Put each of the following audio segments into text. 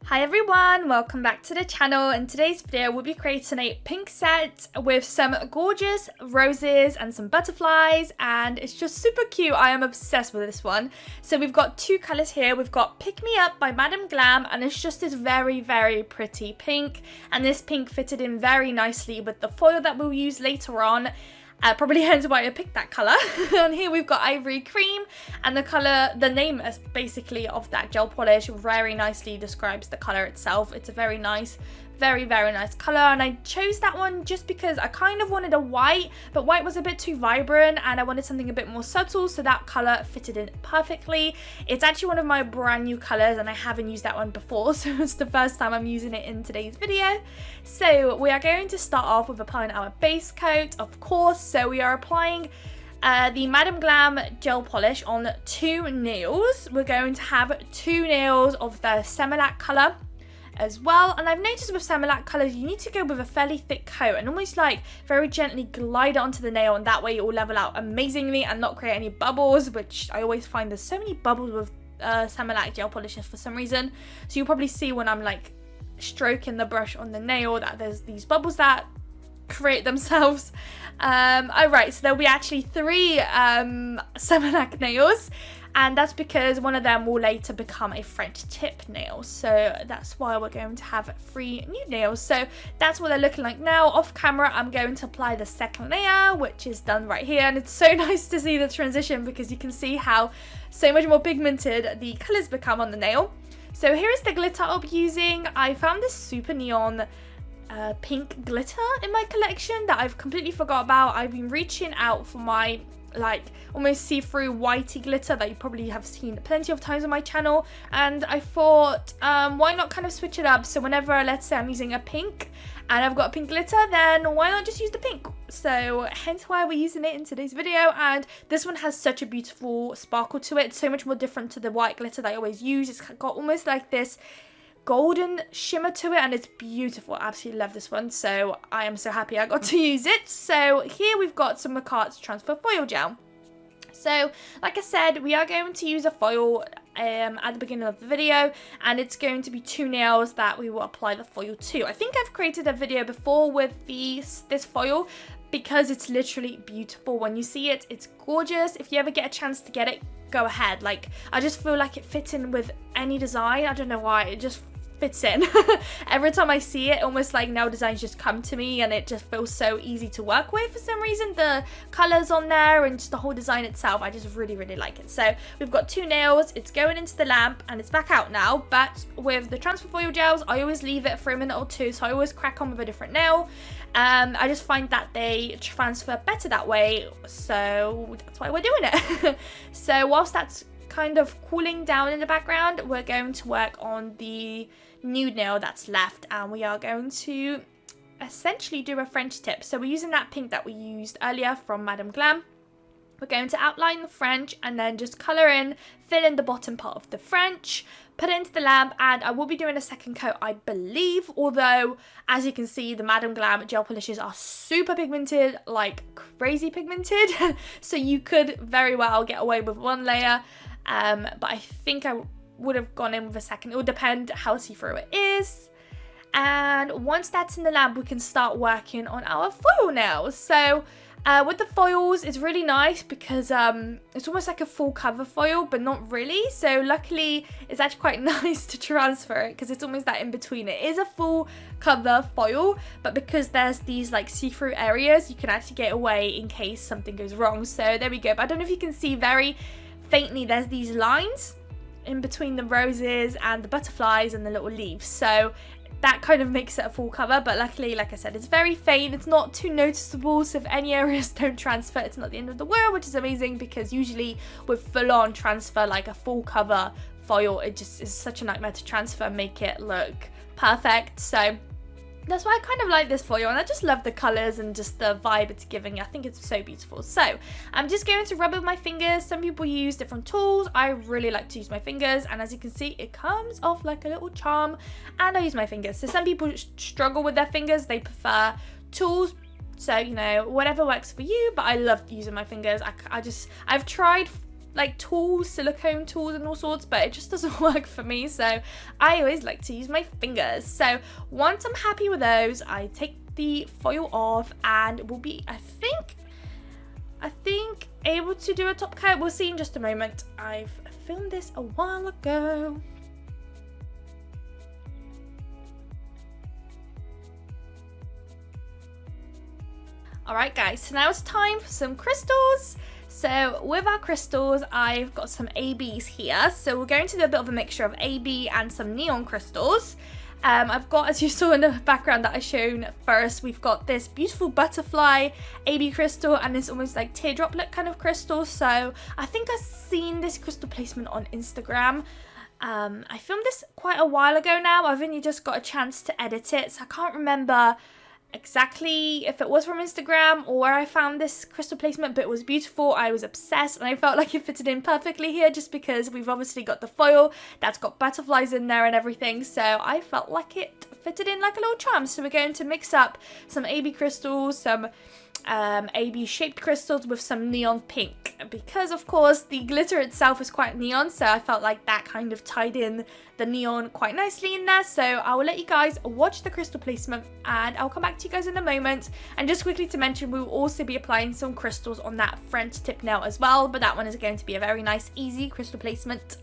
Hi everyone, welcome back to the channel. In today's video we'll be creating a pink set with some gorgeous roses and some butterflies, and it's just super cute. I am obsessed with this one. So we've got two colours here. We've got Pick Me Up by Madam Glam, and it's just this very pretty pink, and this pink fitted in very nicely with the foil that we'll use later on. Probably hence why I picked that colour. And here we've got Ivory Cream, and the colour, the name is basically of that gel polish very nicely describes the colour itself. It's a very nice, very nice colour, and I chose that one just because I kind of wanted a white, but white was a bit too vibrant and I wanted something a bit more subtle, so that colour fitted in perfectly. It's actually one of my brand new colours and I haven't used that one before, so it's the first time I'm using it in today's video. So we are going to start off with applying our base coat, of course. So we are applying the Madam Glam gel polish on two nails. We're going to have two nails of the Semilac colour as well, and I've noticed with Semilac colours you need to go with a fairly thick coat and almost like very gently glide it onto the nail, and that way it will level out amazingly and not create any bubbles, which I always find there's so many bubbles with Semilac gel polishes for some reason. So you'll probably see when I'm like stroking the brush on the nail that there's these bubbles that create themselves. Alright, so there'll be actually three Semilac nails, and that's because one of them will later become a French tip nail, so that's why we're going to have three new nails. So that's what they're looking like now. Off camera I'm going to apply the second layer, which is done right here, and it's so nice to see the transition because you can see how so much more pigmented the colours become on the nail. So here is the glitter I'll be using. I found this super neon pink glitter in my collection that I've completely forgot about. I've been reaching out for my like almost see-through whitey glitter that you probably have seen plenty of times on my channel, and I thought why not kind of switch it up. So whenever, let's say I'm using a pink and I've got a pink glitter, then why not just use the pink? So hence why we're using it in today's video. And this one has such a beautiful sparkle to it, so much more different to the white glitter that I always use. It's got almost like this golden shimmer to it, and it's beautiful. I absolutely love this one, so I am so happy I got to use it. So here we've got some Macquarie transfer foil gel. So like I said, we are going to use a foil at the beginning of the video, and it's going to be two nails that we will apply the foil to. I think I've created a video before with this foil because it's literally beautiful. When you see it, it's gorgeous. If you ever get a chance to get it, go ahead. Like, I just feel like it fits in with any design. I don't know why, it just fits in. Every time I see it, almost like nail designs just come to me, and it just feels so easy to work with for some reason. The colours on there and just the whole design itself, I just really like it. So we've got two nails, it's going into the lamp and it's back out now. But with the transfer foil gels, I always leave it for a minute or two, so I always crack on with a different nail. I just find that they transfer better that way, so that's why we're doing it. So whilst that's kind of cooling down in the background, we're going to work on the nude nail that's left, and we are going to essentially do a French tip. So we're using that pink that we used earlier from Madam Glam. We're going to outline the French and then just colour in, fill in the bottom part of the French, put it into the lamp, and I will be doing a second coat, I believe, although as you can see the Madam Glam gel polishes are super pigmented, like crazy pigmented. So you could very well get away with one layer, but I think I would have gone in with a second. It will depend how see-through it is. And once that's in the lamp, we can start working on our foil nails. So with the foils, it's really nice because it's almost like a full cover foil, but not really. So luckily, it's actually quite nice to transfer it because it's almost that in between. It is a full cover foil, but because there's these like see-through areas, you can actually get away in case something goes wrong. So there we go. But I don't know if you can see very faintly, there's these lines in between the roses and the butterflies and the little leaves. So that kind of makes it a full cover, but luckily, like I said, it's very faint, it's not too noticeable, so if any areas don't transfer, it's not the end of the world, which is amazing because usually with full-on transfer, like a full cover foil, it just is such a nightmare to transfer and make it look perfect. So that's why I kind of like this foil, and I just love the colours and just the vibe it's giving. I think it's so beautiful. So I'm just going to rub it with my fingers. Some people use different tools. I really like to use my fingers, and as you can see, it comes off like a little charm, and I use my fingers. So some people struggle with their fingers, they prefer tools. So, you know, whatever works for you, but I love using my fingers. I've tried like tools, silicone tools and all sorts, but it just doesn't work for me, so I always like to use my fingers. So once I'm happy with those, I take the foil off and we'll be, I think able to do a top coat. We'll see in just a moment. I've filmed this a while ago. Alright guys, so now it's time for some crystals. So with our crystals, I've got some ABs here. So we're going to do a bit of a mixture of AB and some neon crystals. I've got, as you saw in the background that I shown first, we've got this beautiful butterfly AB crystal and this almost like teardroplet kind of crystal. So I think I've seen this crystal placement on Instagram. I filmed this quite a while ago now. I've only just got a chance to edit it, so I can't remember exactly if it was from Instagram or where I found this crystal placement, but it was beautiful. I was obsessed and I felt like it fitted in perfectly here just because we've obviously got the foil that's got butterflies in there and everything, so I felt like it fitted in like a little charm. So we're going to mix up some AB crystals, some AB shaped crystals with some neon pink, because of course the glitter itself is quite neon, so I felt like that kind of tied in the neon quite nicely in there. So I will let you guys watch the crystal placement and I'll come back to you guys in a moment. And just quickly to mention, we will also be applying some crystals on that French tip nail as well, but that one is going to be a very nice easy crystal placement.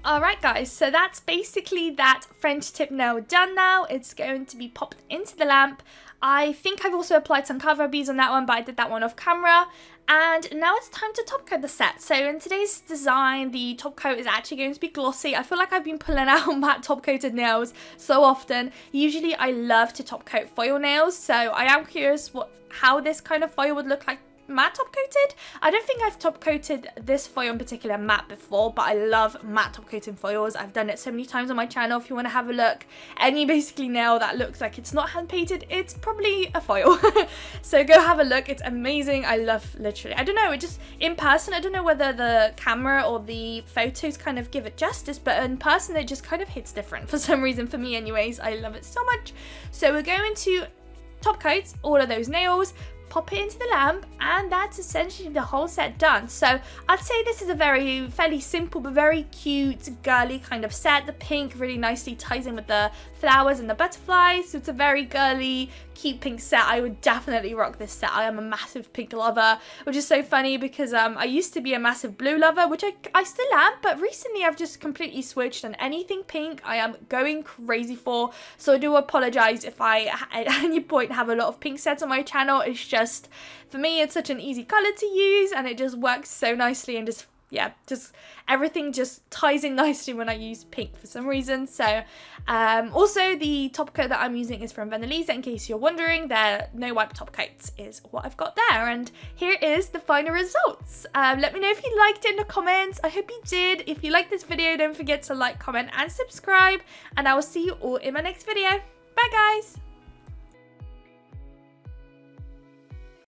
Alright guys, so that's basically that French tip nail done now. It's going to be popped into the lamp. I think I've also applied some cover beads on that one, but I did that one off camera. And now it's time to top coat the set. So in today's design, the top coat is actually going to be glossy. I feel like I've been pulling out matte top coated nails so often. Usually I love to top coat foil nails, so I am curious how this kind of foil would look like matte top coated. I don't think I've top coated this foil in particular matte before, but I love matte top coating foils. I've done it so many times on my channel. If you want to have a look, any basically nail that looks like it's not hand painted, it's probably a foil. So go have a look, it's amazing. I love, literally, I don't know, it just in person, I don't know whether the camera or the photos kind of give it justice, but in person it just kind of hits different for some reason, for me anyways. I love it so much. So we're going to top coat all of those nails, pop it into the lamp, and that's essentially the whole set done. So I'd say this is a fairly simple but very cute girly kind of set. The pink really nicely ties in with the flowers and the butterflies, so it's a very girly, cute pink set. I would definitely rock this set. I am a massive pink lover, which is so funny because I used to be a massive blue lover, which I still am, but recently I've just completely switched, and anything pink I am going crazy for. So I do apologize if I at any point have a lot of pink sets on my channel. It's just, for me, it's such an easy color to use, and it just works so nicely, and just, yeah, just everything just ties in nicely when I use pink for some reason. So also the top coat that I'm using is from Vanillisa, in case you're wondering. Their no wipe top coats is what I've got there, and here is the final results. Let me know if you liked it in the comments. I hope you did. If you liked this video, don't forget to like, comment and subscribe, and I will see you all in my next video. Bye guys.